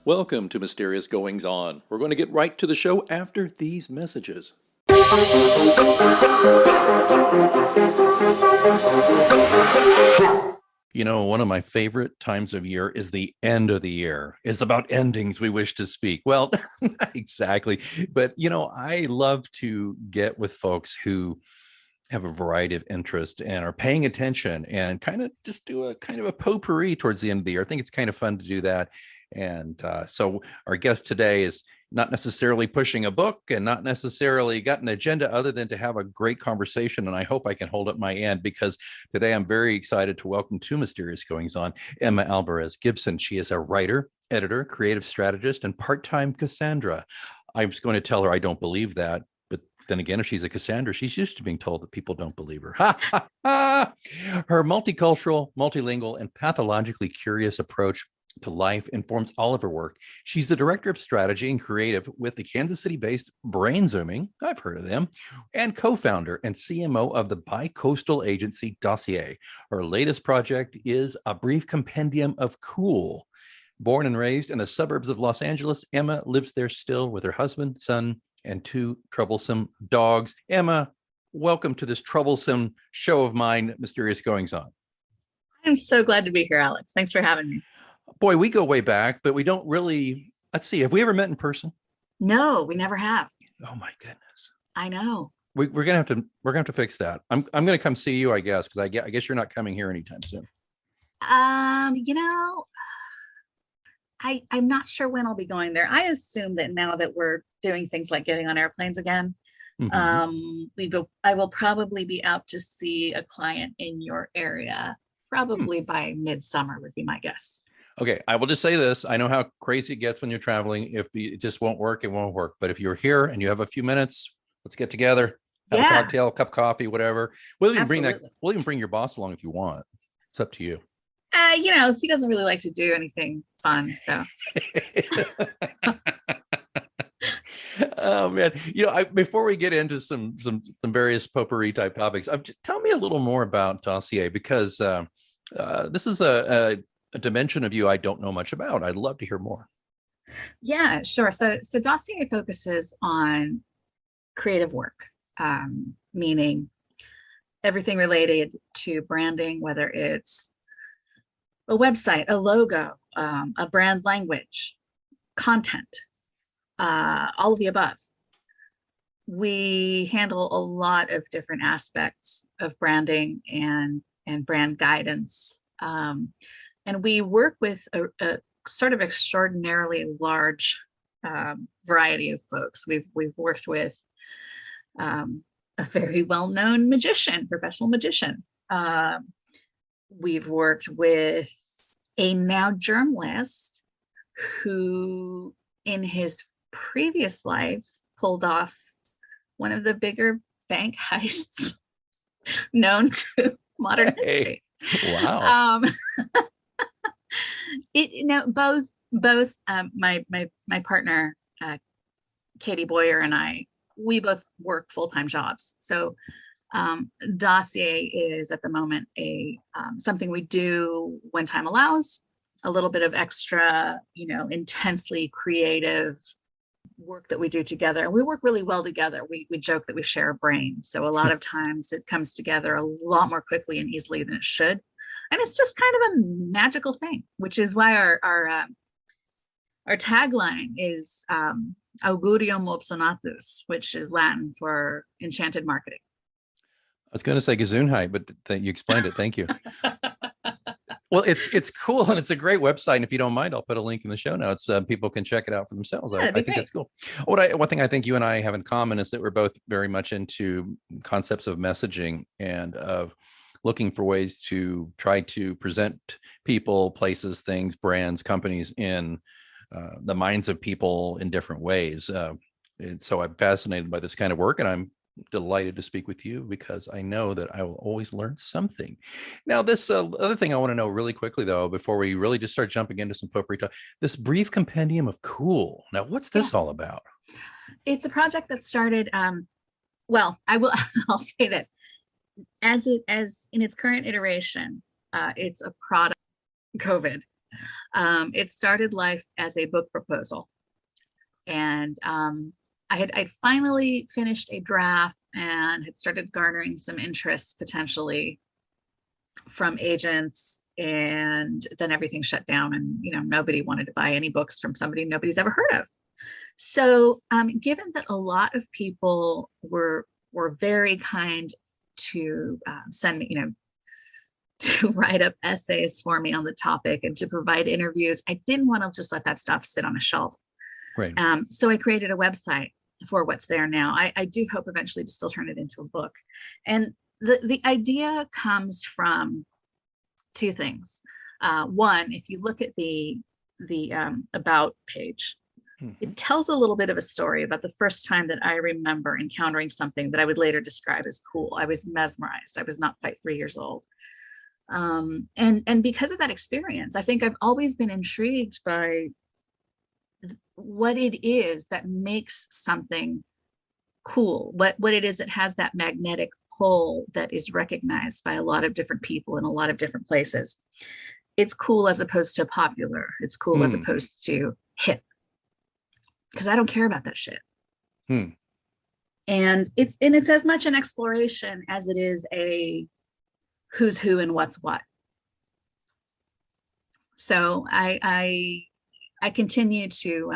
Welcome to Mysterious Goings On. We're going to get right to the show after these messages. You know, one of my favorite times of year is the end of the year. It's about endings we wish to speak. Well, not exactly. But, you know, I love to get with folks who have a variety of interests and are paying attention and kind of just do a kind of a potpourri towards the end of the year. I think it's kind of fun to do that. And so our guest today is not necessarily pushing a book and not necessarily got an agenda other than to have a great conversation. And I hope I can hold up my end, because today I'm very excited to welcome to Mysterious Goings On, Emma Alvarez Gibson. She is a writer, editor, creative strategist, and part-time Cassandra. I was going to tell her I don't believe that. Then again, if she's a Cassandra, she's used to being told that people don't believe her. Her multicultural, multilingual, and pathologically curious approach to life informs all of her work. She's the director of strategy and creative with the Kansas City-based Brain Zooming, I've heard of them, and co-founder and CMO of the bi-coastal agency Dossier. Her latest project is A Brief Compendium of Cool. Born and raised in the suburbs of Los Angeles, Emma lives there still with her husband, son, and two troublesome dogs. Emma, welcome to this troublesome show of mine, Mysterious Goings On. I'm so glad to be here, Alex. Thanks for having me. Boy, we go way back, but we don't really, let's see, have we ever met in person? No, we never have. Oh my goodness. I know. We're gonna have to fix that. I'm gonna come see you, I guess, because I guess you're not coming here anytime soon. You know, I'm not sure when I'll be going there. I assume that now that we're doing things like getting on airplanes again, I will probably be out to see a client in your area, probably by midsummer would be my guess. Okay, I will just say this. I know how crazy it gets when you're traveling. If it just won't work, it won't work. But if you're here and you have a few minutes, let's get together, have a cocktail, cup of coffee, whatever. We'll even bring your boss along if you want. It's up to you. You know, he doesn't really like to do anything fun, so. Oh man, you know, before we get into some various potpourri type topics, tell me a little more about Dossier, because this is a dimension of you I don't know much about. I'd love to hear more. Yeah, sure. So Dossier focuses on creative work, meaning everything related to branding, whether it's a website, a logo, a brand language, content, all of the above. We handle a lot of different aspects of branding and brand guidance. And we work with a sort of extraordinarily large variety of folks. We've worked with a very well-known magician, professional magician. We've worked with a now journalist who in his previous life pulled off one of the bigger bank heists known to modern history. Wow. Both my partner Katie Boyer and I, we both work full-time jobs. So Dossier is at the moment something we do when time allows, a little bit of extra, you know, intensely creative work that we do together. And we work really well together. We joke that we share a brain. So a lot of times it comes together a lot more quickly and easily than it should. And it's just kind of a magical thing, which is why our tagline is Augurium obsonatus, which is Latin for enchanted marketing. I was going to say Gesundheit, but you explained it. Thank you. Well, it's cool, and it's a great website. And if you don't mind, I'll put a link in the show notes. People can check it out for themselves. I think that's cool. One thing I think you and I have in common is that we're both very much into concepts of messaging and of looking for ways to try to present people, places, things, brands, companies in the minds of people in different ways. And so I'm fascinated by this kind of work, and I'm delighted to speak with you because I know that I will always learn something. Now, this other thing I want to know really quickly, though, before we really just start jumping into some potpourri talk, this brief compendium of cool. Now, what's this all about? It's a project that started, well, I will, I'll say this, as in its current iteration, it's a product of COVID. It started life as a book proposal. And I'd finally finished a draft and had started garnering some interest potentially from agents, and then everything shut down, and nobody wanted to buy any books from somebody nobody's ever heard of. So given that a lot of people were very kind to send me, to write up essays for me on the topic and to provide interviews, I didn't want to just let that stuff sit on a shelf. Right. So I created a website for what's there now. I do hope eventually to still turn it into a book. And the idea comes from two things. One, if you look at the about page, it tells a little bit of a story about the first time that I remember encountering something that I would later describe as cool. I was mesmerized. I was not quite 3 years old. And because of that experience, I think I've always been intrigued by what it is that makes something cool, what it is that has that magnetic pull that is recognized by a lot of different people in a lot of different places. It's cool as opposed to popular. It's cool as opposed to hip, because I don't care about that shit. And it's as much an exploration as it is a who's who and what's what. So I continue to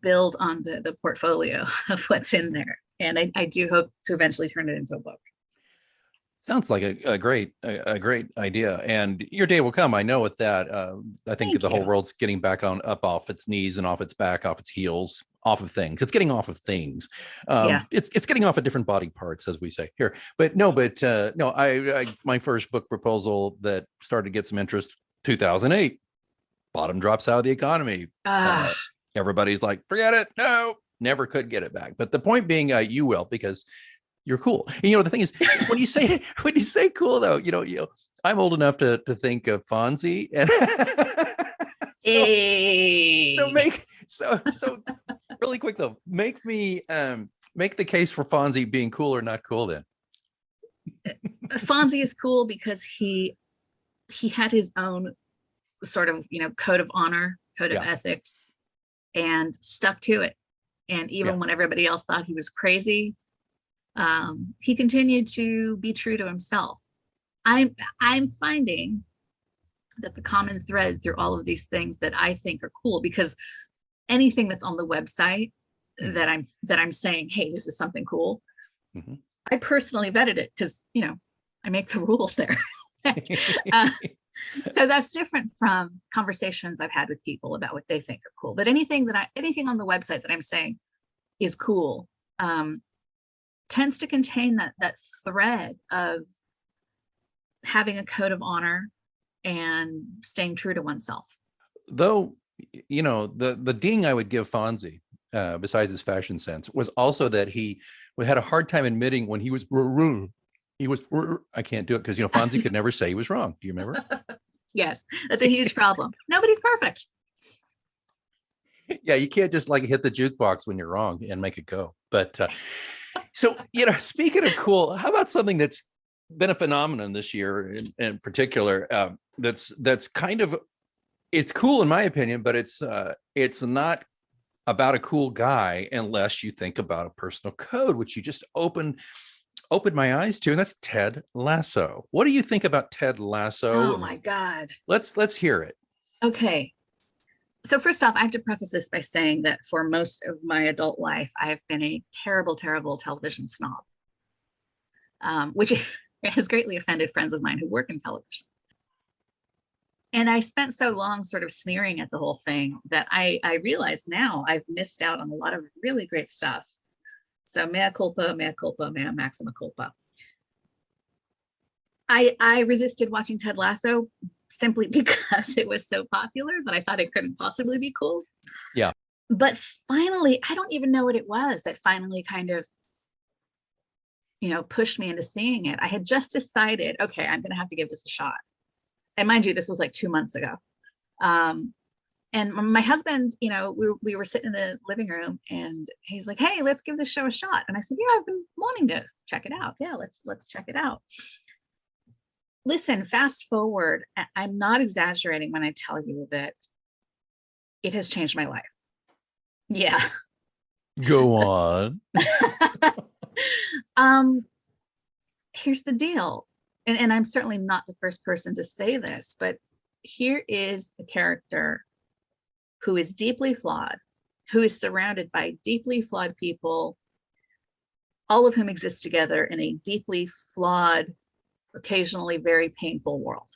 build on the portfolio of what's in there, and I do hope to eventually turn it into a book. Sounds like a great idea, and your day will come. I know with that. I think the whole world's getting back up off its knees and off its back, off its heels, off of things. It's getting off of things. It's getting off of different body parts, as we say here. But no, I my first book proposal that started to get some interest, 2008. Bottom drops out of the economy. Everybody's like, forget it. No, never could get it back. But the point being, you will, because you're cool. And, the thing is, when you say cool, though, I'm old enough to think of Fonzie, and so really quick though, make the case for Fonzie being cool or not cool. Then Fonzie is cool because he had his own sort of code of honor, code of ethics, and stuck to it. And even when everybody else thought he was crazy, he continued to be true to himself. I'm finding that the common thread through all of these things that I think are cool, because anything that's on the website that I'm saying, hey, this is something cool, I personally vetted it, because I make the rules there. So that's different from conversations I've had with people about what they think are cool. But anything on the website that I'm saying is cool tends to contain that thread of having a code of honor and staying true to oneself. Though, the ding I would give Fonzie, besides his fashion sense, was also that he had a hard time admitting when he was I can't do it, because Fonzie could never say he was wrong. Do you remember? Yes, that's a huge problem. Nobody's perfect. Yeah, you can't just hit the jukebox when you're wrong and make it go. But so speaking of cool, how about something that's been a phenomenon this year in particular? That's kind of, it's cool in my opinion, but it's not about a cool guy unless you think about a personal code, which you just opened my eyes to, and that's Ted Lasso. What do you think about Ted Lasso? Oh my God. Let's hear it. Okay. So first off, I have to preface this by saying that for most of my adult life, I have been a terrible, terrible television snob, which has greatly offended friends of mine who work in television. And I spent so long sort of sneering at the whole thing that I realize now I've missed out on a lot of really great stuff. So mea culpa, mea maxima culpa. I resisted watching Ted Lasso simply because it was so popular that I thought it couldn't possibly be cool. Yeah. But finally, I don't even know what it was that finally kind of, pushed me into seeing it. I had just decided, okay, I'm going to have to give this a shot. And mind you, this was like 2 months ago. And my husband, we were sitting in the living room and he's like, hey, let's give this show a shot. And I said, yeah, I've been wanting to check it out. Yeah, let's check it out. Listen, fast forward, I'm not exaggerating when I tell you that it has changed my life. Yeah. Go on. Here's the deal. And I'm certainly not the first person to say this, but here is a character who is deeply flawed, who is surrounded by deeply flawed people, all of whom exist together in a deeply flawed, occasionally very painful world.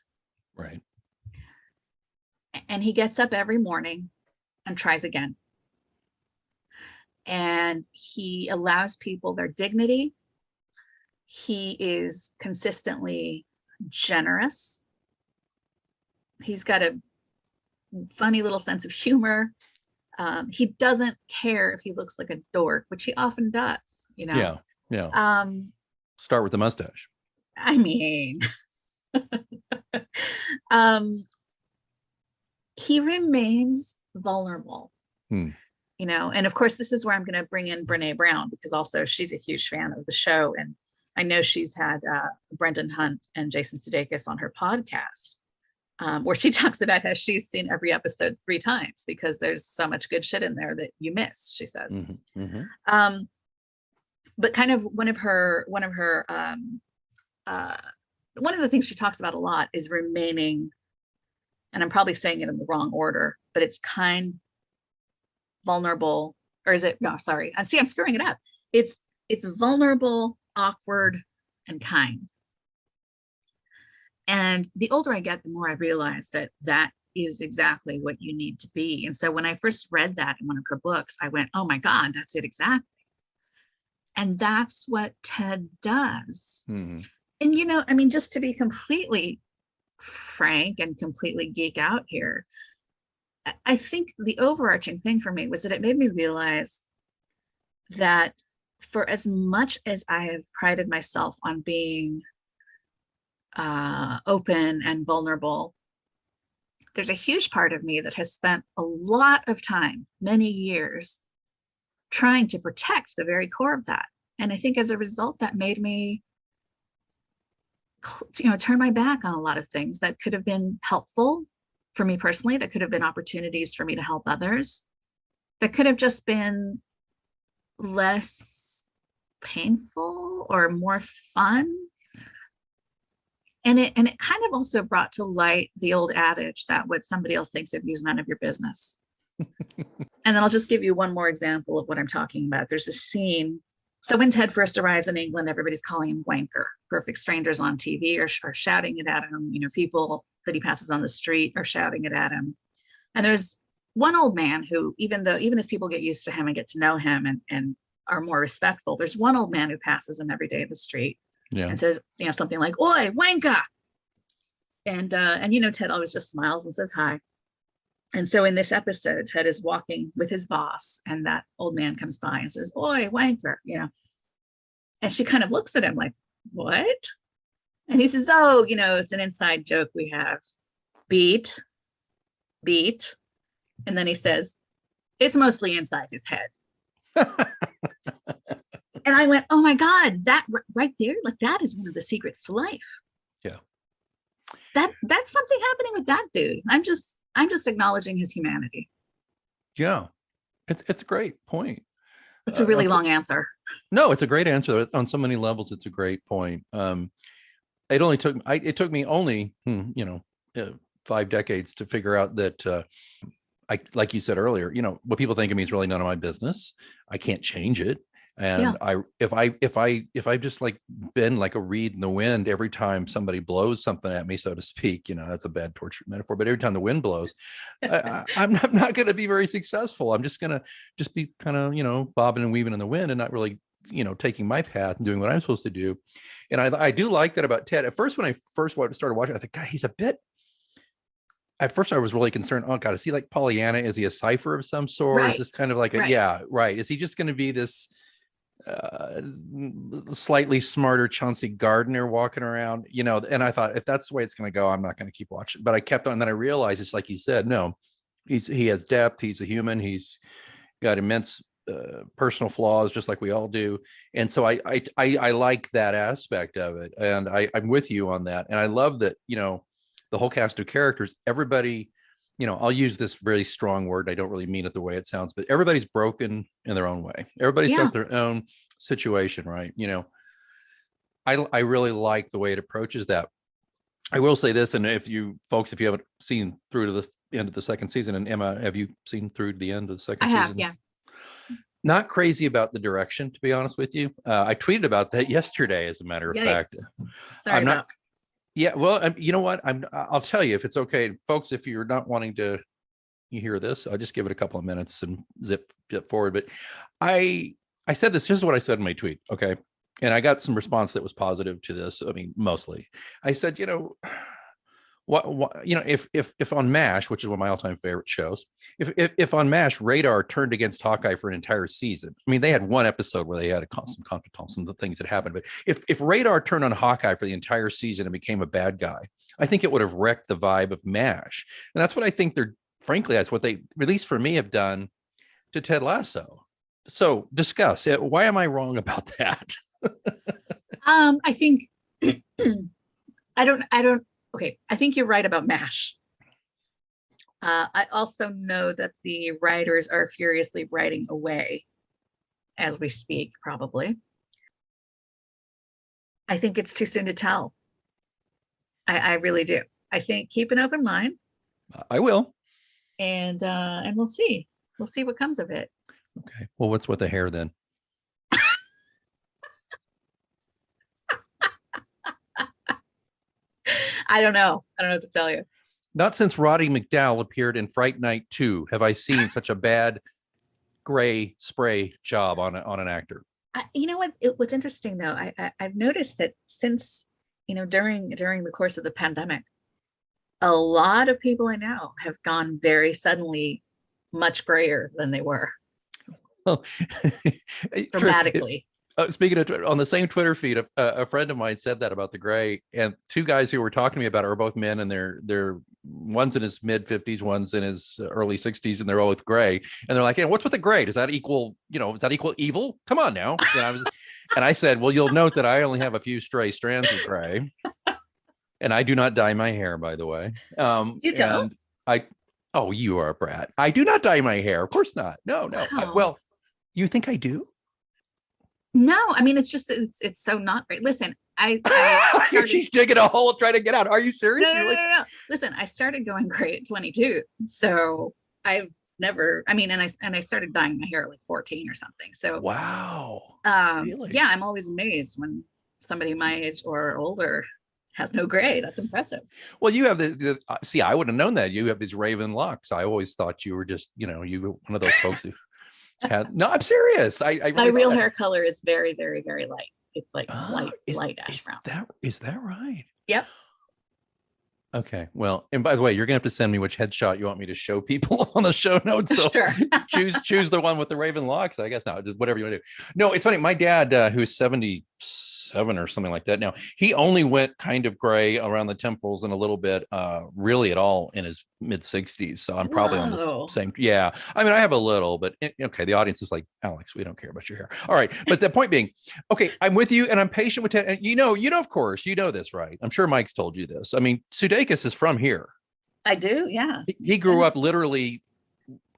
Right. And he gets up every morning and tries again. And he allows people their dignity. He is consistently generous. He's got a funny little sense of humor. He doesn't care if he looks like a dork, which he often does, Yeah. Start with the mustache. I mean, he remains vulnerable. And of course, this is where I'm going to bring in Brene Brown, because also she's a huge fan of the show. And I know she's had Brendan Hunt and Jason Sudeikis on her podcast, where she talks about how she's seen every episode 3 times because there's so much good shit in there that you miss, she says. But kind of one of the things she talks about a lot is remaining, and I'm probably saying it in the wrong order, but it's kind, vulnerable, or is it, no, sorry. I'm screwing it up. It's vulnerable, awkward, and kind. And the older I get, the more I realize that is exactly what you need to be. And so when I first read that in one of her books, I went, oh my God, that's it exactly. And that's what Ted does. And, just to be completely frank and completely geek out here, I think the overarching thing for me was that it made me realize that for as much as I have prided myself on being open and vulnerable, there's a huge part of me that has spent a lot of time, many years, trying to protect the very core of that. And I think as a result, that made me, turn my back on a lot of things that could have been helpful for me personally, that could have been opportunities for me to help others, that could have just been less painful or more fun. And it kind of also brought to light the old adage that what somebody else thinks of you is none of your business. And then I'll just give you one more example of what I'm talking about. There's a scene. So when Ted first arrives in England, everybody's calling him wanker. Perfect strangers on TV are shouting it at him. People that he passes on the street are shouting it at him. And there's one old man who, even as people get used to him and get to know him and are more respectful, there's one old man who passes him every day in the street and says, something like, "Oi, wanker." And Ted always just smiles and says hi. And so in this episode, Ted is walking with his boss, and that old man comes by and says, "Oi, wanker," And she kind of looks at him like, "What?" And he says, "Oh, it's an inside joke we have. Beat. And then he says, "It's mostly inside his head." And I went, oh my God, that right there, like that is one of the secrets to life. Yeah. That's something happening with that dude. I'm just acknowledging his humanity. Yeah. It's a great point. It's a really long answer. No, it's a great answer on so many levels. It's a great point. It took me only 5 decades to figure out that I, like you said earlier, what people think of me is really none of my business. I can't change it. And if I just like been like a reed in the wind every time somebody blows something at me, so to speak, that's a bad torture metaphor, but every time the wind blows, I'm not going to be very successful. I'm just going to be kind of, bobbing and weaving in the wind and not really, taking my path and doing what I'm supposed to do. And I do like that about Ted. At first, when I started watching, I thought, God, he's a bit at first I was really concerned. Oh God, is he like Pollyanna? Is he a cipher of some sort? Is Right. this kind of like a, Right. yeah, right. Is he just going to be this uh slightly smarter Chauncey Gardner walking around, and I thought, if that's the way it's going to go, I'm not going to keep watching. But I kept on, and then I realized, it's like you said, no, he has depth, he's a human, he's got immense personal flaws, just like we all do. And so I like that aspect of it, and I'm with you on that. And I love that, the whole cast of characters, everybody, I'll use this very strong word, I don't really mean it the way it sounds, but everybody's broken in their own way. Everybody's Yeah. got their own situation, right? I really like the way it approaches that. I will say this, and if you haven't seen through to the end of the second season, and Emma, have you seen through to the end of the second I have, season? yeah. Not crazy about the direction, to be honest with you. I tweeted about that yesterday, as a matter of Yikes. fact. Sorry I'm not. about. Yeah, well, you know what? I'll tell you, if it's okay, folks. If you're not wanting to, you hear this, I'll just give it a couple of minutes and zip forward. But I said this. Here's what I said in my tweet. Okay, and I got some response that was positive to this. I mean, mostly. I said, what if on MASH, which is one of my all-time favorite shows, if on MASH Radar turned against Hawkeye for an entire season, I mean, they had one episode where they had a constant conflict on some of the things that happened, but if Radar turned on Hawkeye for the entire season and became a bad guy, I think it would have wrecked the vibe of MASH. And that's what I think that's what they, at least for me, have done to Ted Lasso. So discuss it. Why am I wrong about that? I think I don't. Okay, I think you're right about MASH. I also know that the writers are furiously writing away as we speak, probably. I think it's too soon to tell. I really do. I think keep an open mind. I will. And we'll see. We'll see what comes of it. Okay. Well, what's with the hair then? I don't know. I don't know what to tell you. Not since Roddy McDowall appeared in Fright Night 2 have I seen such a bad gray spray job on an actor. You know what? What's interesting though, I've noticed that since during the course of the pandemic, a lot of people I know have gone very suddenly much grayer than they were. Well, dramatically. Speaking of, on the same Twitter feed, a friend of mine said that about the gray, and two guys who were talking to me about it are both men, and they're one's in his mid 50s, one's in his early 60s, and they're all with gray, and they're like, "Hey, what's with the gray? Does that equal, does that equal evil? Come on now." And I said, "Well, you'll note that I only have a few stray strands of gray, and I do not dye my hair, by the way." You don't? Oh, you are a brat. I do not dye my hair. Of course not. No. Wow. Well, you think I do? No, I mean, it's just it's so not great. Listen, I started, she's digging a hole trying to get out. Are you serious? No. Listen, I started going gray at 22, so I've never. I mean, and I started dyeing my hair at like 14 or something. So wow. Really? Yeah, I'm always amazed when somebody my age or older has no gray. That's impressive. Well, you have the see, I would have known that you have these raven locks. I always thought you were just, you were one of those folks who no, I'm serious. I really my real hair color is very, very, very light. It's like light ash brown. Is that right? Yep. Okay. Well, and by the way, you're gonna have to send me which headshot you want me to show people on the show notes. So sure. choose the one with the raven locks. I guess not, just whatever you want to do. No, it's funny. My dad, who's 77 or something like that now, he only went kind of gray around the temples and a little bit really at all in his mid 60s. So I'm probably on the same. Yeah, I mean, I have a little, but okay, the audience is like, Alex, we don't care about your hair. All right, but the point being, okay, I'm with you and I'm patient with Ted. And of course this, right? I'm sure Mike's told you this. I mean, Sudeikis is from here. I do, yeah. He grew up literally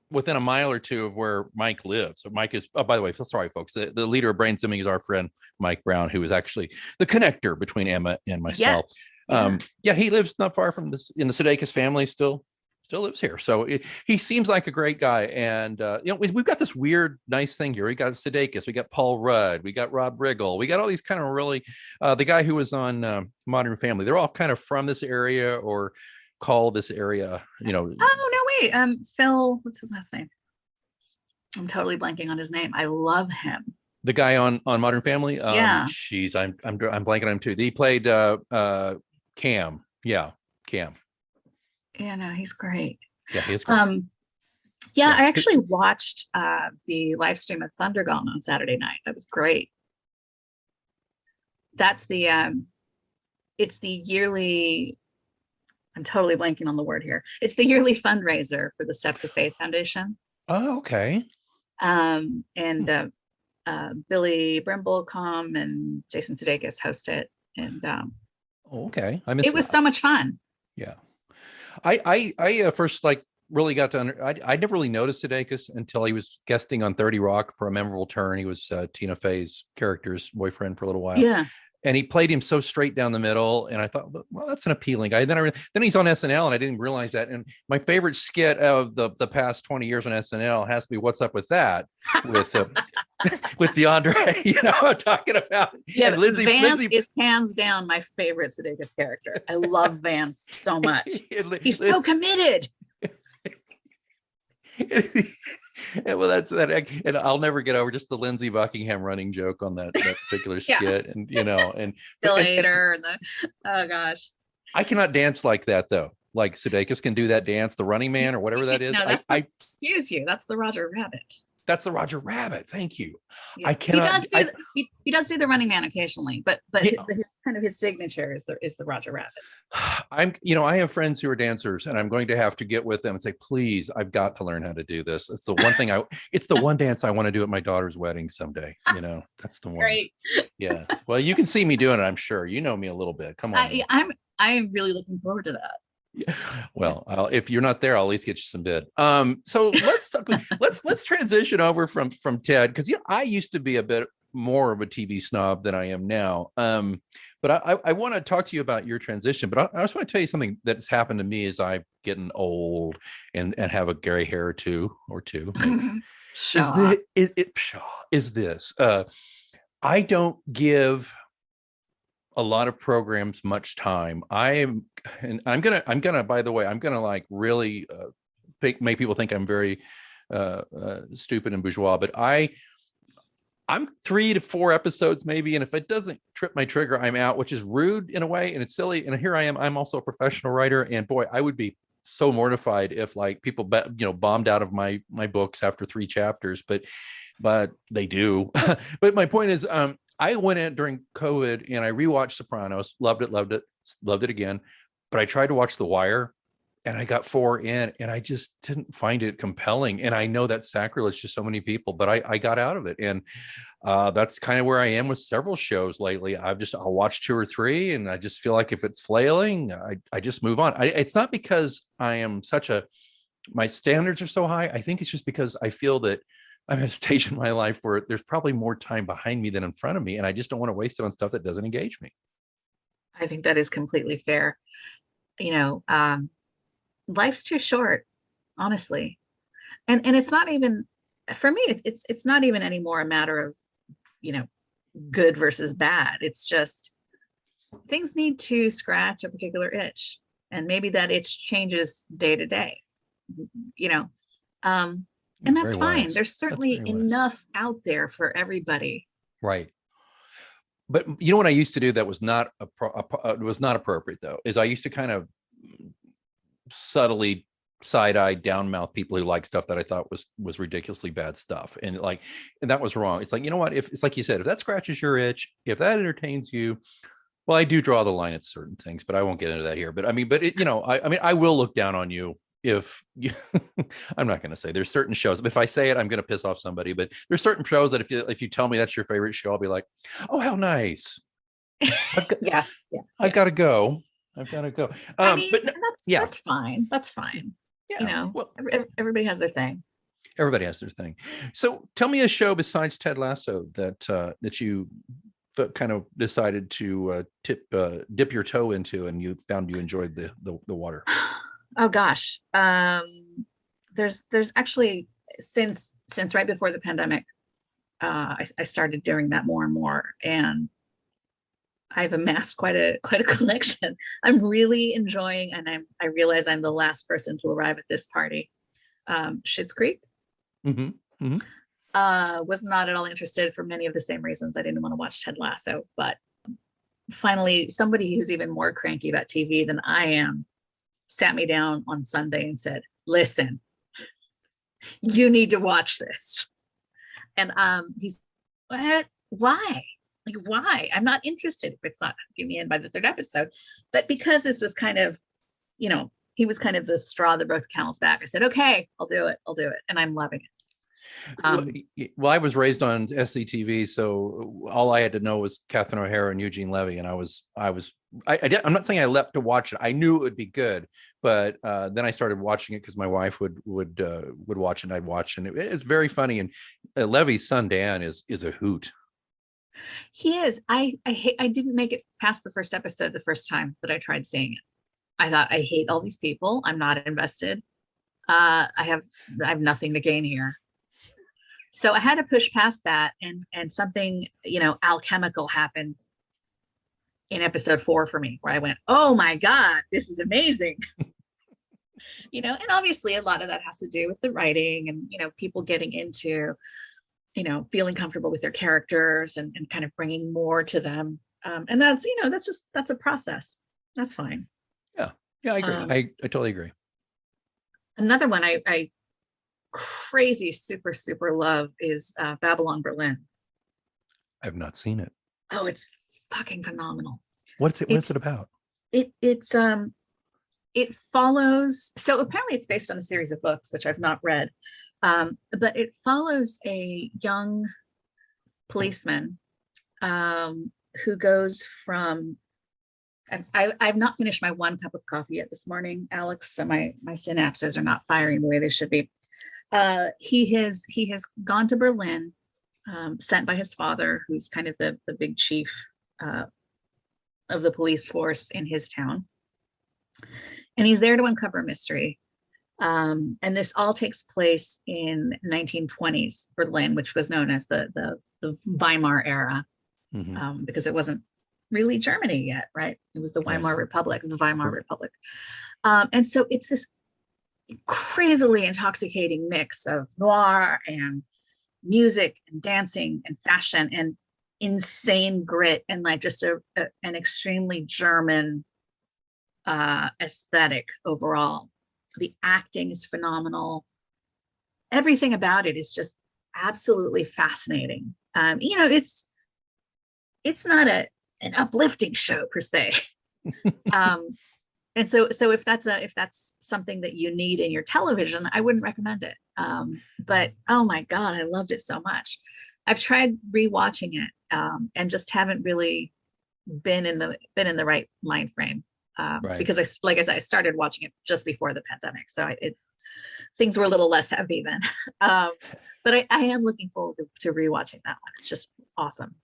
within a mile or two of where Mike lives. So Mike is, oh, by the way, sorry, folks, the leader of Brainsimming is our friend, Mike Brown, who is actually the connector between Emma and myself. Yeah, he lives not far from this, in the Sudeikis family, still lives here. So he seems like a great guy. And, we've got this weird, nice thing here. We got Sudeikis, we got Paul Rudd, we got Rob Riggle, we got all these kind of really, the guy who was on Modern Family, they're all kind of from this area or call this area, Oh, no, wait. Phil, what's his last name? I'm totally blanking on his name. I love him. The guy on Modern Family. Yeah. Jeez, I'm blanking on him too. He played Cam. Yeah, Cam. Yeah, no, he's great. Yeah, he is great. Yeah, Yeah. I actually watched the live stream of Thundergone on Saturday night. That was great. That's the it's the yearly, I'm totally blanking on the word here. It's the yearly fundraiser for the Steps of Faith Foundation. Oh, okay. And Billy Brimblecom and Jason Sudeikis host it. And Oh, okay. I missed it was that. so much fun. Yeah. I first like really got to I never really noticed Sudeikis until he was guesting on 30 Rock for a memorable turn. He was Tina Fey's character's boyfriend for a little while. Yeah. And he played him so straight down the middle, and I thought, well, that's an appealing guy. Then he's on SNL, and I didn't realize that. And my favorite skit of the past 20 years on SNL has to be "What's Up with That" with with DeAndre. You know what I'm talking about? Yeah, and Vance is hands down my favorite Sudeikis character. I love Vance so much. He's so committed. Well, that's that, and I'll never get over just the Lindsey Buckingham running joke on that particular skit, and you know, and later, and oh gosh, I cannot dance like that though. Like Sudeikis can do that dance, the Running Man or whatever that is. No, excuse you, that's the Roger Rabbit. That's the Roger Rabbit. Thank you. Yeah. I cannot. He does do the Running Man occasionally, but yeah. his signature is the Roger Rabbit. I have friends who are dancers, and I'm going to have to get with them and say, please, I've got to learn how to do this. It's the one thing it's the one dance I want to do at my daughter's wedding someday. You know, that's the one. Great. Yeah. Well, you can see me doing it. I'm sure you know me a little bit. Come on. I'm really looking forward to that. Well, if you're not there, I'll at least get you some bid. So let's transition over from Ted, because I used to be a bit more of a TV snob than I am now. But I want to talk to you about your transition. But I just want to tell you something that's happened to me as I'm getting old and have a gray hair or two. Is this? I don't give a lot of programs much time. I'm gonna by the way, I'm gonna like really make people think I'm very stupid and bourgeois, but I'm 3 to 4 episodes maybe, and if it doesn't trip my trigger, I'm out, which is rude in a way, and it's silly. And here I am, I'm also a professional writer, and boy, I would be so mortified if like people bombed out of my books after 3 chapters, but they do. But my point is, I went in during COVID and I rewatched Sopranos, loved it again. But I tried to watch The Wire, and I got 4 in, and I just didn't find it compelling. And I know that's sacrilege to so many people, but I got out of it. And that's kind of where I am with several shows lately. I'll watch 2 or 3, and I just feel like if it's flailing, I just move on. It's not because I am my standards are so high. I think it's just because I feel that I'm at a stage in my life where there's probably more time behind me than in front of me, and I just don't want to waste it on stuff that doesn't engage me. I think that is completely fair. Life's too short, honestly. And it's not even, for me, it's not even anymore a matter of, good versus bad. It's just things need to scratch a particular itch, and maybe that itch changes day to day, and that's fine. There's certainly enough out there for everybody. Right. But you know what I used to do that was not appropriate though, is I used to kind of subtly side-eye down-mouth people who like stuff that I thought was ridiculously bad stuff. And that was wrong. It's like, you know what, if it's like you said, if that scratches your itch, if that entertains you, well, I do draw the line at certain things, but I won't get into that here. But I will look down on you if you, I'm not going to say there's certain shows. If I say it, I'm going to piss off somebody, but there's certain shows that if you tell me that's your favorite show, I'll be like, oh, how nice. I've got to go. But that's fine. That's fine. Yeah. Well, everybody has their thing. Everybody has their thing. So tell me a show besides Ted Lasso that you kind of decided to dip your toe into, and you found you enjoyed the water. Oh gosh. There's actually since right before the pandemic, I started doing that more and more, and I've amassed quite a collection. I'm really enjoying, and I realize I'm the last person to arrive at this party. Schitt's Creek. Mm-hmm. Mm-hmm. Was not at all interested for many of the same reasons I didn't want to watch Ted Lasso, but finally somebody who's even more cranky about TV than I am sat me down on Sunday and said, listen, you need to watch this. And he's, what? Why? Like, why? I'm not interested if it's not getting me in by the third episode. But because this was kind of, he was kind of the straw that broke the camel's back, I said, okay, I'll do it. And I'm loving it. Well, I was raised on SCTV, so all I had to know was Catherine O'Hara and Eugene Levy, and I'm not saying I leapt to watch it. I knew it would be good, but then I started watching it because my wife would watch it, and I'd watch, and it's very funny. And Levy's son Dan is a hoot. He is. I didn't make it past the first episode the first time that I tried seeing it. I thought, I hate all these people. I'm not invested. I have nothing to gain here. So I had to push past that, and something, alchemical happened in episode 4 for me, where I went, oh my God, this is amazing. And obviously a lot of that has to do with the writing and, people getting into, feeling comfortable with their characters and kind of bringing more to them. And that's, that's a process. That's fine. Yeah, I agree. I totally agree. Another one I crazy super love is Babylon Berlin. I've not seen it. Oh, it's fucking phenomenal. What's it about? It follows, so apparently it's based on a series of books, which I've not read, but it follows a young policeman who goes from, I've not finished my 1 cup of coffee yet this morning, Alex, so my synapses are not firing the way they should be. He has gone to Berlin, sent by his father, who's kind of the big chief of the police force in his town. And he's there to uncover a mystery. And this all takes place in 1920s Berlin, which was known as the Weimar era, because it wasn't really Germany yet, right? It was the Weimar Republic, the Weimar Republic. And so it's this crazily intoxicating mix of noir and music and dancing and fashion and insane grit and like just an extremely German aesthetic overall. The acting is phenomenal. Everything about it is just absolutely fascinating. It's not an uplifting show per se. And so if that's something that you need in your television, I wouldn't recommend it. But oh my God, I loved it so much. I've tried rewatching it and just haven't really been in the right mind frame. Right. Because I started watching it just before the pandemic, so things were a little less heavy then. But I am looking forward to rewatching that one. It's just awesome.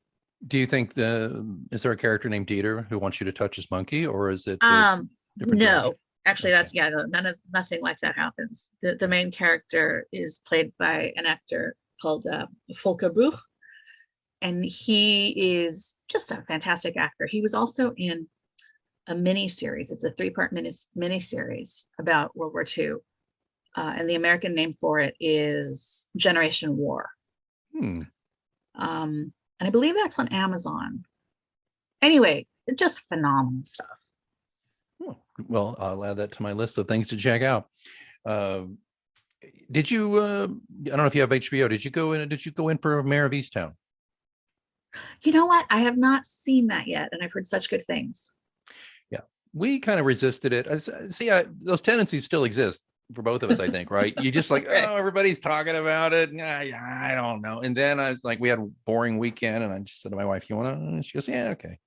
Do you think is there a character named Dieter who wants you to touch his monkey, or is it? No, actually, okay. Nothing like that happens. The main character is played by an actor called Volker Buch, and he is just a fantastic actor. He was also in a mini series. It's a 3-part mini series about World War II, and the American name for it is Generation War. And I believe that's on Amazon. Anyway, just phenomenal stuff. Well, I'll add that to my list of things to check out. Did you? I don't know if you have HBO. Did you go in for Mayor of Easttown? You know what? I have not seen that yet, and I've heard such good things. Yeah, we kind of resisted it. See, those tendencies still exist for both of us, I think, right? You just like, right. Oh, everybody's talking about it. I don't know. And then I was like, we had a boring weekend, and I just said to my wife, "You want to?" And she goes, "Yeah, okay."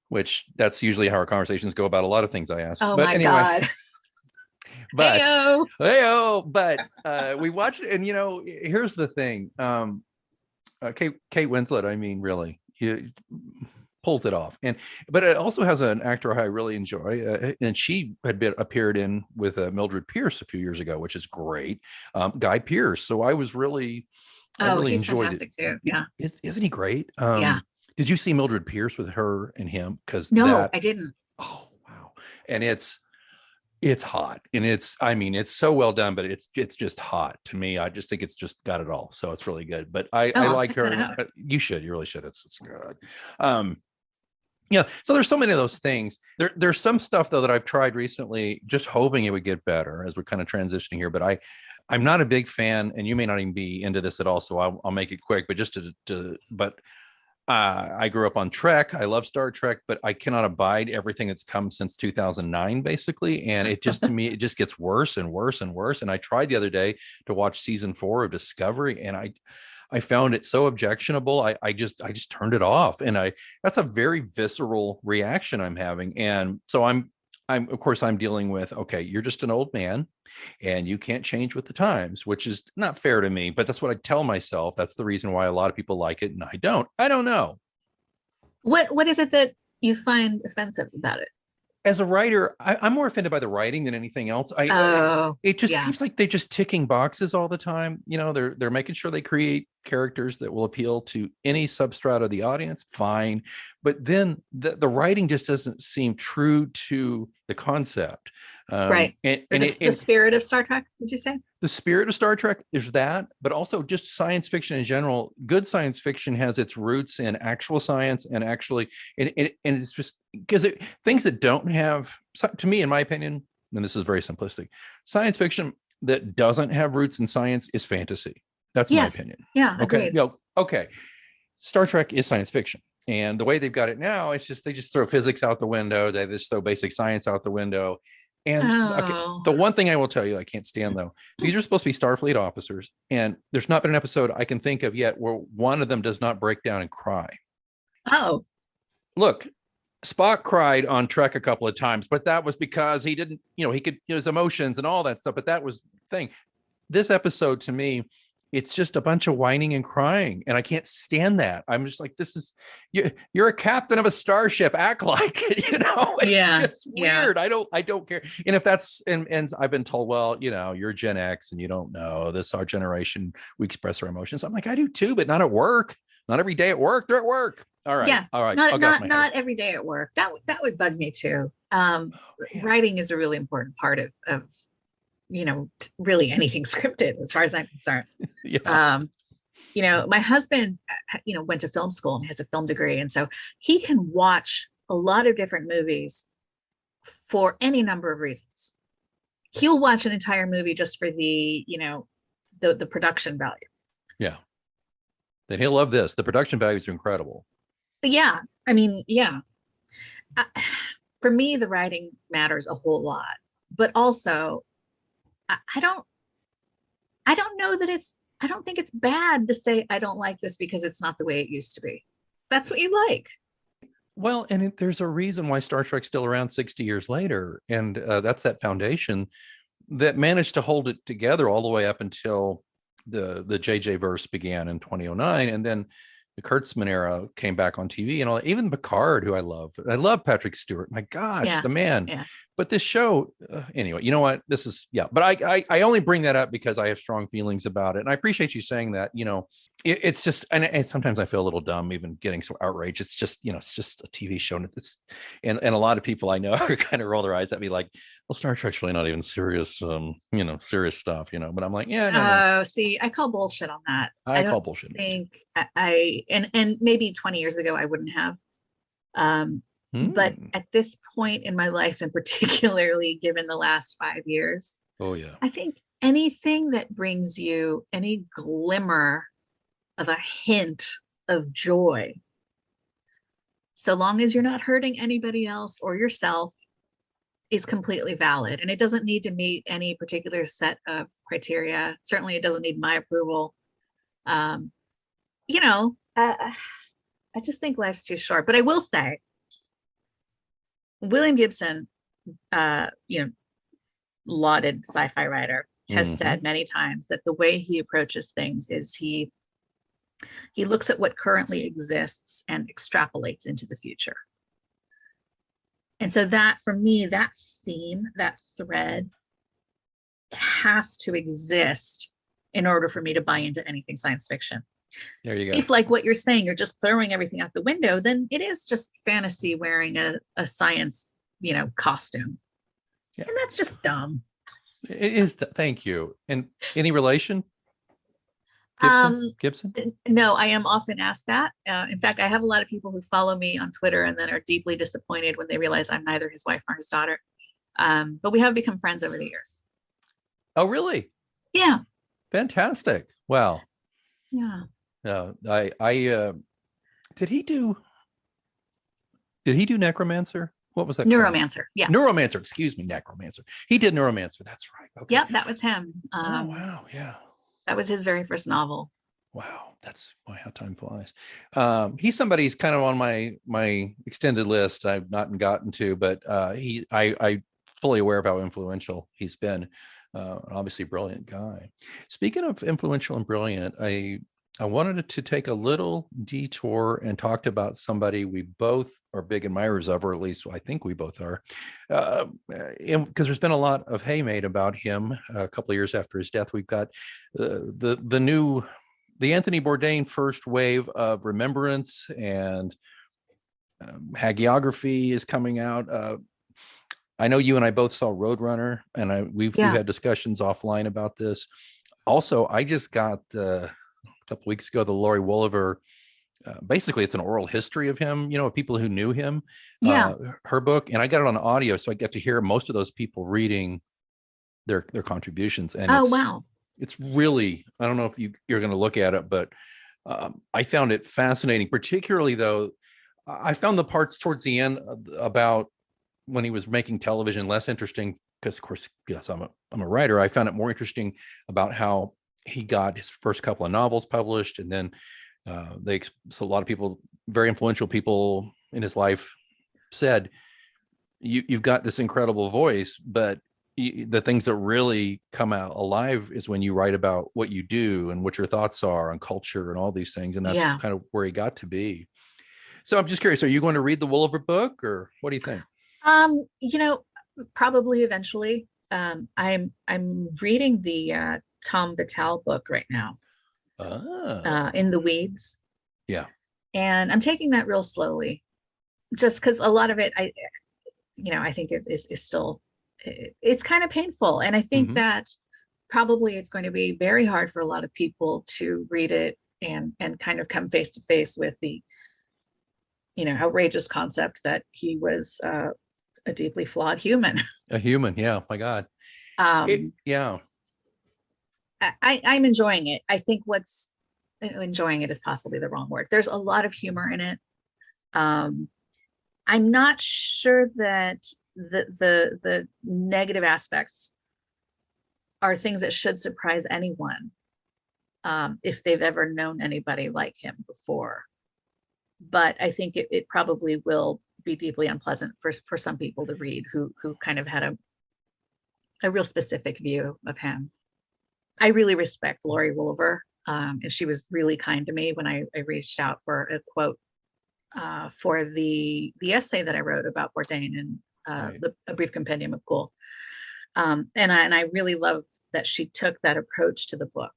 Which that's usually how our conversations go about a lot of things I ask. Oh, but my anyway, God. But hey-o, we watched it, and here's the thing. Kate Winslet, I mean, really, pulls it off, but it also has an actor I really enjoy, and she had appeared in with Mildred Pierce a few years ago, which is great. Guy Pearce. So I really he's enjoyed fantastic it. Too. Yeah, isn't he great? Yeah. Did you see Mildred Pierce with her and him? Because no, I didn't. Oh wow! And it's hot, and it's so well done, but it's just hot to me. I just think it's just got it all, so it's really good. But I like her. You really should. It's good. Yeah. So there's so many of those things. There's some stuff though that I've tried recently, just hoping it would get better as we're kind of transitioning here. But I'm not a big fan, and you may not even be into this at all. So I'll make it quick. But I grew up on Trek. I love Star Trek, but I cannot abide everything that's come since 2009, basically. And it just, to me, it just gets worse and worse and worse. And I tried the other day to watch season 4 of Discovery, and I found it so objectionable. I just turned it off. And that's a very visceral reaction I'm having. And so I'm of course I'm dealing with, okay, you're just an old man and you can't change with the times, which is not fair to me, but that's what I tell myself. That's the reason why a lot of people like it and I don't know. What is it that you find offensive about it? As a writer, I'm more offended by the writing than anything else. Oh, It just yeah. seems like they're just ticking boxes all the time. You know, they're making sure they create characters that will appeal to any substrate of the audience. Fine, but then the writing just doesn't seem true to the concept. Right. And Or the spirit of Star Trek, would you say? the spirit of Star Trek is that, but also just science fiction in general. Good science fiction has its roots in actual science and actually, and it's just because things that don't have, to me, in my opinion, and this is very simplistic, science fiction that doesn't have roots in science is fantasy. That's my Yes. opinion. Yeah, Okay. agreed. Okay. Star Trek is science fiction. And the way they've got it now, it's just they just throw physics out the window. They just throw basic science out the window. And okay, Oh. the one thing I will tell you I can't stand though, these are supposed to be Starfleet officers, and there's not been an episode I can think of yet where one of them does not break down and cry. Oh. Look, Spock cried on Trek a couple of times, but that was because he didn't, he could, his emotions and all that stuff. But that was the thing. This episode to me, it's just a bunch of whining and crying, and I can't stand that. I'm just like, this is you're a captain of a starship. Act like it, It's Yeah. just Yeah. weird. I don't care. And if that's and I've been told, well, you're Gen X and you don't know this. Our generation, we express our emotions. I'm like, I do too, but not at work. Not every day at work. They're at work. All right. Yeah. All right. Not I'll get off my not every day at work. That would bug me too. head. Writing is a really important part of really anything scripted, as far as I'm concerned. Yeah. My husband, went to film school and has a film degree. And so he can watch a lot of different movies for any number of reasons. He'll watch an entire movie just for the production value. Yeah. Then he'll love this. The production values are incredible. Yeah. I mean, yeah. For me, the writing matters a whole lot, but also I don't know that I don't think it's bad to say, I don't like this because it's not the way it used to be. That's what you like. Well, and there's a reason why Star Trek's still around 60 years later. And that's that foundation that managed to hold it together all the way up until the JJ verse began in 2009. And then the Kurtzman era came back on TV and all, even Picard, who I love Patrick Stewart. My gosh, Yeah. the man. Yeah. But this show, anyway, you know what? This is, yeah. But I only bring that up because I have strong feelings about it. And I appreciate you saying that, it's just, and sometimes I feel a little dumb even getting so outraged. It's just, it's just a TV show. And a lot of people I know are kind of roll their eyes at me like, well, Star Trek's really not even serious, serious stuff, but I'm like, yeah, no. See, I call bullshit on that. I don't call bullshit. think and maybe 20 years ago I wouldn't have. But at this point in my life, and particularly given the last 5 years, oh yeah, I think anything that brings you any glimmer of a hint of joy, so long as you're not hurting anybody else or yourself, is completely valid. And it doesn't need to meet any particular set of criteria. Certainly it doesn't need my approval. I just think life's too short. But I will say, William Gibson, lauded sci-fi writer, has said many times that the way he approaches things is he looks at what currently exists and extrapolates into the future. And so that, for me, that theme, that thread has to exist in order for me to buy into anything science fiction. There you go. If, like what you're saying, you're just throwing everything out the window, then it is just fantasy wearing a science, costume. Yeah. And that's just dumb. It is. Thank you. And any relation? Gibson? No, I am often asked that. In fact, I have a lot of people who follow me on Twitter and then are deeply disappointed when they realize I'm neither his wife nor his daughter. But we have become friends over the years. Oh, really? Yeah. Fantastic. Wow. Yeah. Did he do Necromancer? What was that called? Neuromancer. Yeah. Neuromancer, excuse me, Necromancer. He did Neuromancer. That's right. Okay. Yep, that was him. Oh, wow. Yeah. That was his very first novel. Wow, that's why how time flies. He's somebody who's kind of on my extended list. I've not gotten to, but I fully aware of how influential he's been. Obviously, brilliant guy. Speaking of influential and brilliant, I wanted to take a little detour and talk about somebody we both are big admirers of, or at least I think we both are, because there's been a lot of hay made about him. A couple of years after his death, we've got the Anthony Bourdain first wave of remembrance, and hagiography is coming out. I know you and I both saw Roadrunner, and we've had discussions offline about this. Also, I just got a couple weeks ago the Laurie Woolever. Basically, it's an oral history of him, people who knew him. Her book, and I got it on audio, so I get to hear most of those people reading their contributions. And wow. It's really, I don't know if you're going to look at it, but I found it fascinating. Particularly, though, I found the parts towards the end about when he was making television less interesting, because, of course, yes, I'm a writer. I found it more interesting about how he got his first couple of novels published, and then so a lot of people, very influential people in his life, said, you've got this incredible voice, but the things that really come out alive is when you write about what you do and what your thoughts are on culture and all these things. And that's kind of where he got to be. So I'm just curious, are you going to read the Woolever book, or what do you think? Probably eventually. I'm reading the Tom Vitale book right now. In the Weeds. Yeah. And I'm taking that real slowly, just because a lot of it, I think is still, it's kind of painful. And I think that probably it's going to be very hard for a lot of people to read it and kind of come face to face with the, outrageous concept that he was a deeply flawed human. A human. Yeah. My God. Yeah. I'm enjoying it. I think enjoying it is possibly the wrong word. There's a lot of humor in it. I'm not sure that the negative aspects are things that should surprise anyone, if they've ever known anybody like him before. But I think it probably will be deeply unpleasant for some people to read who kind of had a real specific view of him. I really respect Laurie Woolever, and she was really kind to me when I reached out for a quote for the essay that I wrote about Bourdain in A Brief Compendium of Cool. And I really love that she took that approach to the book,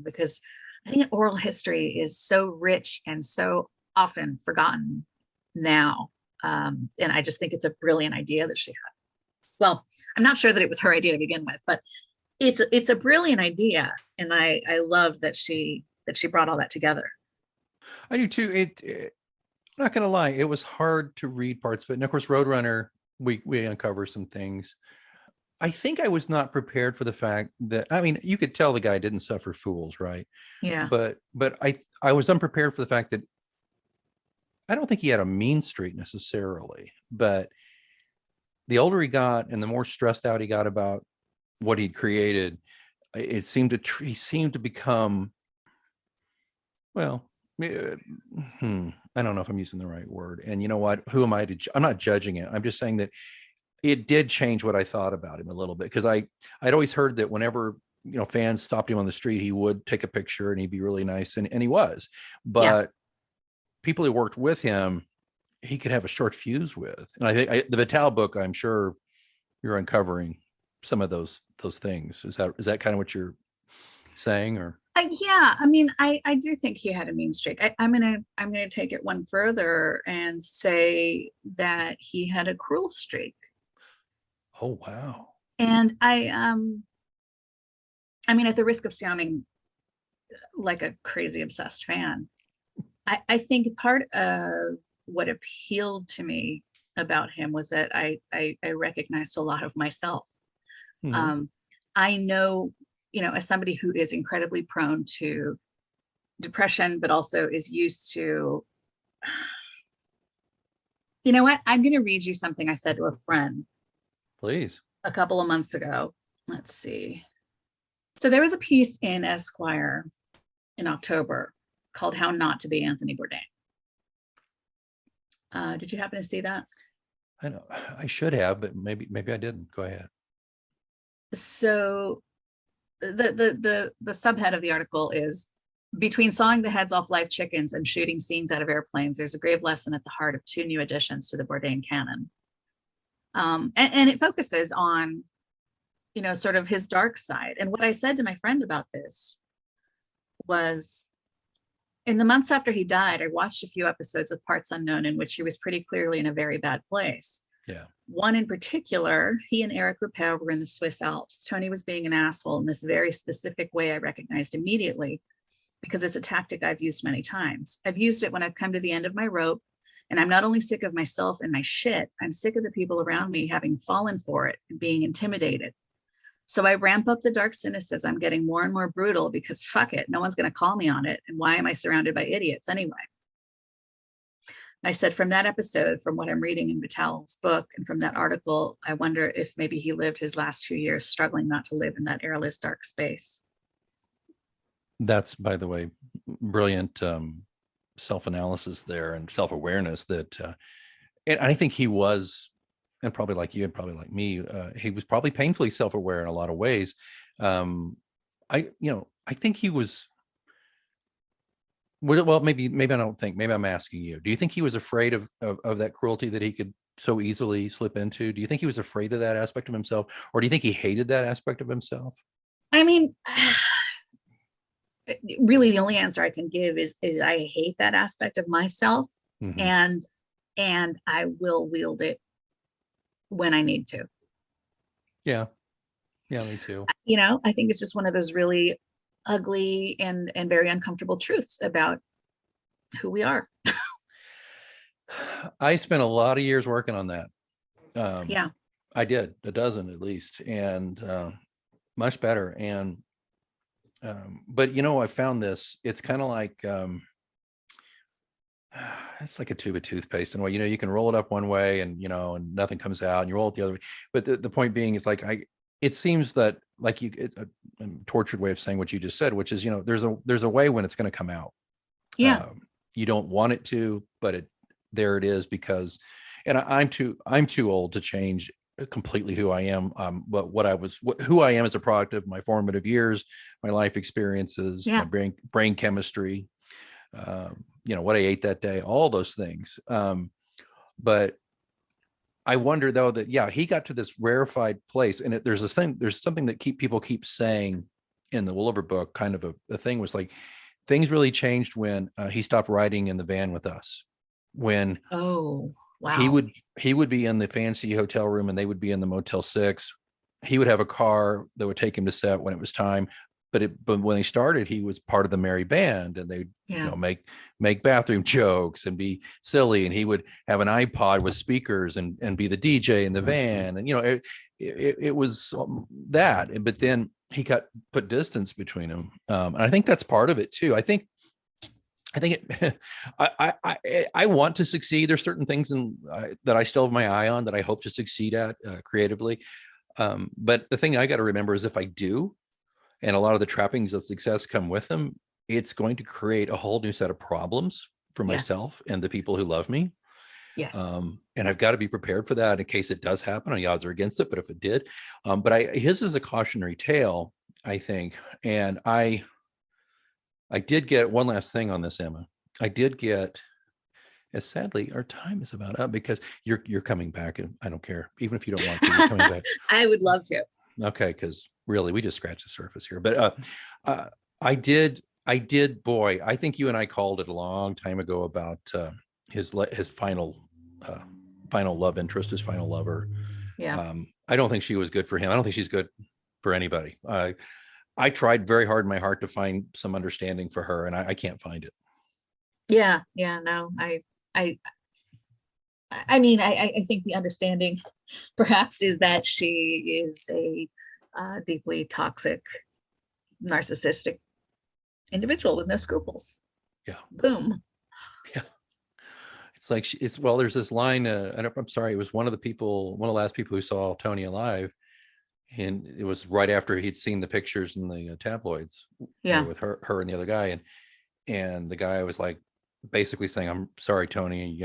because I think oral history is so rich and so often forgotten now. And I just think it's a brilliant idea that she had. Well, I'm not sure that it was her idea to begin with, but it's a brilliant idea, and I love that she brought all that together. I do too. I'm not gonna lie, it was hard to read parts of it, and of course, Roadrunner, we uncover some things. I think I was not prepared for the fact that, I mean, you could tell the guy didn't suffer fools, right? Yeah. But I was unprepared for the fact that I don't think he had a mean streak necessarily, but the older he got and the more stressed out he got about what he'd created, it seemed he seemed to become, well, I don't know if I'm using the right word. And you know what? Who am I to? I'm not judging it. I'm just saying that it did change what I thought about him a little bit, because I'd always heard that whenever fans stopped him on the street, he would take a picture and he'd be really nice, and he was. But people who worked with him, he could have a short fuse with. And I think the Vitale book, I'm sure you're uncovering some of those things. Is that kind of what you're saying, or? Yeah, I mean, I do think he had a mean streak. I'm gonna take it one further and say that he had a cruel streak. Oh wow! And I mean, at the risk of sounding like a crazy obsessed fan. I think part of what appealed to me about him was that I recognized a lot of myself. Mhm. Um, I know, as somebody who is incredibly prone to depression, but also is used to, you know what? I'm going to read you something I said to a friend Please. a couple of months ago. Let's see. So there was a piece in Esquire in October called How Not to Be Anthony Bourdain. Did you happen to see that? I know I should have, but maybe I didn't. Go ahead. So the subhead of the article is, between sawing the heads off live chickens and shooting scenes out of airplanes, there's a grave lesson at the heart of two new additions to the Bourdain canon. And it focuses on, sort of his dark side. And what I said to my friend about this was, in the months after he died, I watched a few episodes of Parts Unknown in which he was pretty clearly in a very bad place. Yeah. One in particular, he and Eric Rappel were in the Swiss Alps. Tony was being an asshole in this very specific way I recognized immediately, because it's a tactic I've used many times. I've used it when I've come to the end of my rope, and I'm not only sick of myself and my shit, I'm sick of the people around me having fallen for it and being intimidated. So I ramp up the dark cynicism, getting more and more brutal, because fuck it, no one's going to call me on it. And why am I surrounded by idiots anyway? I said, from that episode, from what I'm reading in Vitel's book, and from that article, I wonder if maybe he lived his last few years struggling not to live in that airless, dark space. That's, by the way, brilliant self-analysis there and self-awareness that, and I think he was, and probably like you and probably like me, he was probably painfully self-aware in a lot of ways. I think he was, well, maybe I don't think, maybe I'm asking you, do you think he was afraid of that cruelty that he could so easily slip into? Do you think he was afraid of that aspect of himself, or do you think he hated that aspect of himself? I mean, really the only answer I can give is I hate that aspect of myself, Mm-hmm. and I will wield it when I need to. Yeah, me too. I think it's just one of those really ugly and very uncomfortable truths about who we are. I spent a lot of years working on that. Yeah. I did, a dozen at least, and much better. And but I found this. It's kind of like it's like a tube of toothpaste in a way. You can roll it up one way, and and nothing comes out, and you roll it the other way. But the point being is, like, it seems that, like, it's a tortured way of saying what you just said, which is, there's a way when it's going to come out. Yeah. You don't want it to, but there it is, because, and I'm too old to change completely who I am. But who I am is a product of my formative years, my life experiences, Yeah. my brain chemistry, what I ate that day, all those things. But I wonder, though, that, yeah, he got to this rarefied place, and there's something that people keep saying in the Williver book, kind of a thing, was like, things really changed when he stopped riding in the van with us. When Oh, wow. he would be in the fancy hotel room, and they would be in the Motel 6. He would have a car that would take him to set when it was time. But when he started, he was part of the merry band, and they'd make bathroom jokes and be silly, and he would have an iPod with speakers and be the DJ in the van, and it was that. But then he put distance between them, and I think that's part of it too. I think I want to succeed. There's certain things that I still have my eye on that I hope to succeed at creatively. But the thing I got to remember is, if I do, and a lot of the trappings of success come with them, it's going to create a whole new set of problems for myself and the people who love me. Yes. And I've got to be prepared for that in case it does happen. The odds are against it, but if it did, but his is a cautionary tale, I think. And I did get one last thing on this, Emma. I did get, as sadly, our time is about up, because you're coming back, and I don't care, even if you don't want to, you're coming back. I would love to. Okay, because really, we just scratched the surface here. But I did. Boy, I think you and I called it a long time ago about his final love interest, his final lover. Yeah. I don't think she was good for him. I don't think she's good for anybody. I tried very hard in my heart to find some understanding for her, and I can't find it. Yeah, no, I mean, I think the understanding perhaps is that she is a deeply toxic, narcissistic individual with no scruples. Yeah. Boom. Yeah. It's like, well, there's this line, I'm sorry, it was one of the last people who saw Tony alive. And it was right after he'd seen the pictures in the tabloids, Yeah. with her and the other guy. And the guy was like, basically saying, "I'm sorry, Tony,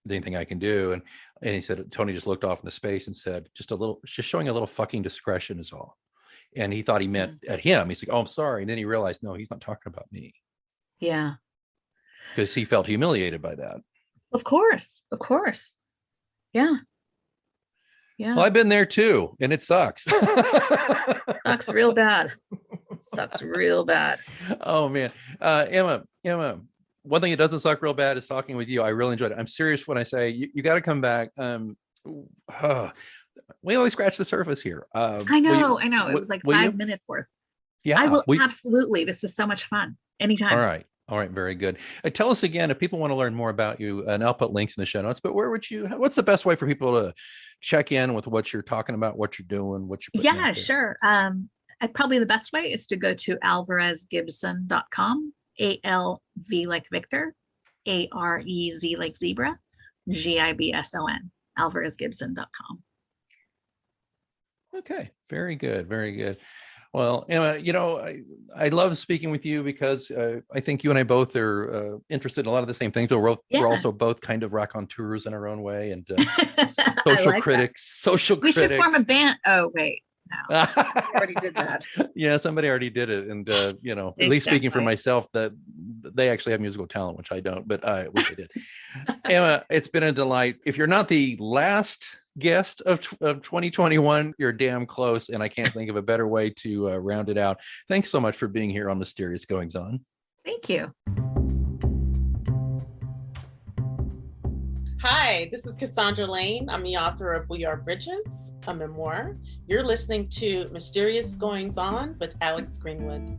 anything I can do." And he said, Tony just looked off into space and said, just showing a little fucking discretion is all. And he thought he meant at him. He's like, "Oh, I'm sorry." And then he realized, no, he's not talking about me. Yeah. Because he felt humiliated by that. Of course. Yeah. Yeah. Well, I've been there too, and it sucks. Sucks real bad. Sucks real bad. Oh man. Emma, one thing that doesn't suck real bad is talking with you. I really enjoyed it. I'm serious when I say you got to come back. We only scratched the surface here. I know. It was like 5 minutes worth. Yeah. I will absolutely. This was so much fun. Anytime. All right. Very good. Tell us again, if people want to learn more about you, and I'll put links in the show notes, but what's the best way for people to check in with what you're talking about, what you're doing, what you're putting out there? Sure. Probably the best way is to go to alvarezgibson.com, ALV like Victor, AREZ like zebra, GIBSON, alvarezgibson.com. Okay. Very good. Well, Emma, I love speaking with you because I think you and I both are interested in a lot of the same things. But we're also both kind of raconteurs in our own way, and social critics. We should form a band. Oh, wait. No, we already did that. Yeah, somebody already did it. And, at least speaking for myself, that they actually have musical talent, which I don't, but I wish I did. Emma, it's been a delight. If you're not the last guest of 2021, you're damn close, and I can't think of a better way to round it out. Thanks so much for being here on Mysterious Goings On. Thank you. Hi, this is Cassandra Lane. I'm the author of We Are Bridges, a memoir. You're listening to Mysterious Goings On with Alex Greenwood.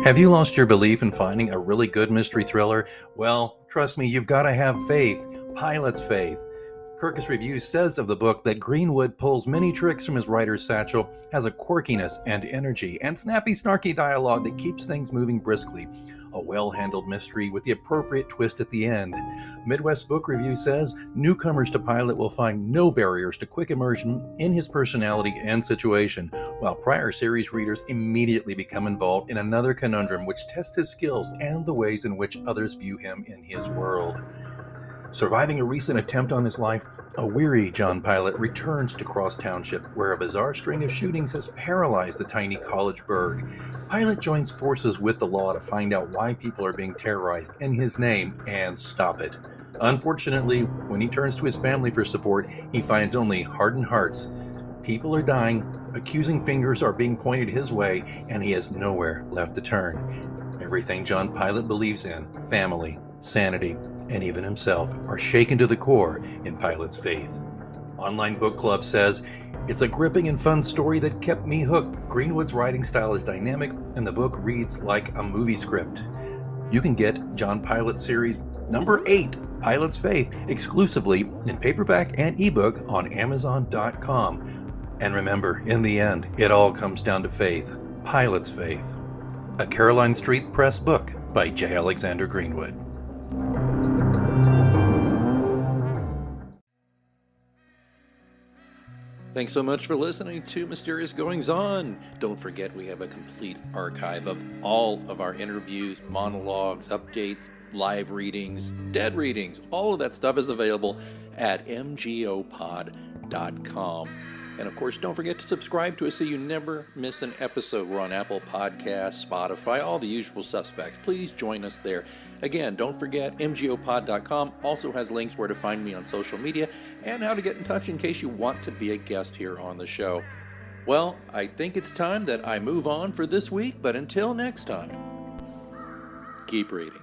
Have you lost your belief in finding a really good mystery thriller? Well, trust me, you've got to have faith. Pilot's faith. Kirkus Review says of the book that Greenwood pulls many tricks from his writer's satchel, has a quirkiness and energy, and snappy, snarky dialogue that keeps things moving briskly. A well-handled mystery with the appropriate twist at the end. Midwest Book Review says newcomers to Pilot will find no barriers to quick immersion in his personality and situation, while prior series readers immediately become involved in another conundrum which tests his skills and the ways in which others view him in his world. Surviving a recent attempt on his life, a weary John Pilot returns to Cross Township, where a bizarre string of shootings has paralyzed the tiny college burg. Pilot joins forces with the law to find out why people are being terrorized in his name and stop it. Unfortunately, when he turns to his family for support, he finds only hardened hearts. People are dying, accusing fingers are being pointed his way, and he has nowhere left to turn. Everything John Pilot believes in, family, sanity, and even himself, are shaken to the core in Pilot's faith. Online Book Club says, it's a gripping and fun story that kept me hooked. Greenwood's writing style is dynamic, and the book reads like a movie script. You can get John Pilot Series number 8, Pilot's Faith, exclusively in paperback and ebook on Amazon.com. And remember, in the end, it all comes down to faith. Pilot's Faith. A Caroline Street Press book by J. Alexander Greenwood. Thanks so much for listening to Mysterious Goings On. Don't forget we have a complete archive of all of our interviews, monologues, updates, live readings, dead readings. All of that stuff is available at mgopod.com. And of course, don't forget to subscribe to us so you never miss an episode. We're on Apple Podcasts, Spotify, all the usual suspects. Please join us there. Again, don't forget, mgopod.com also has links where to find me on social media and how to get in touch in case you want to be a guest here on the show. Well, I think it's time that I move on for this week, but until next time, keep reading.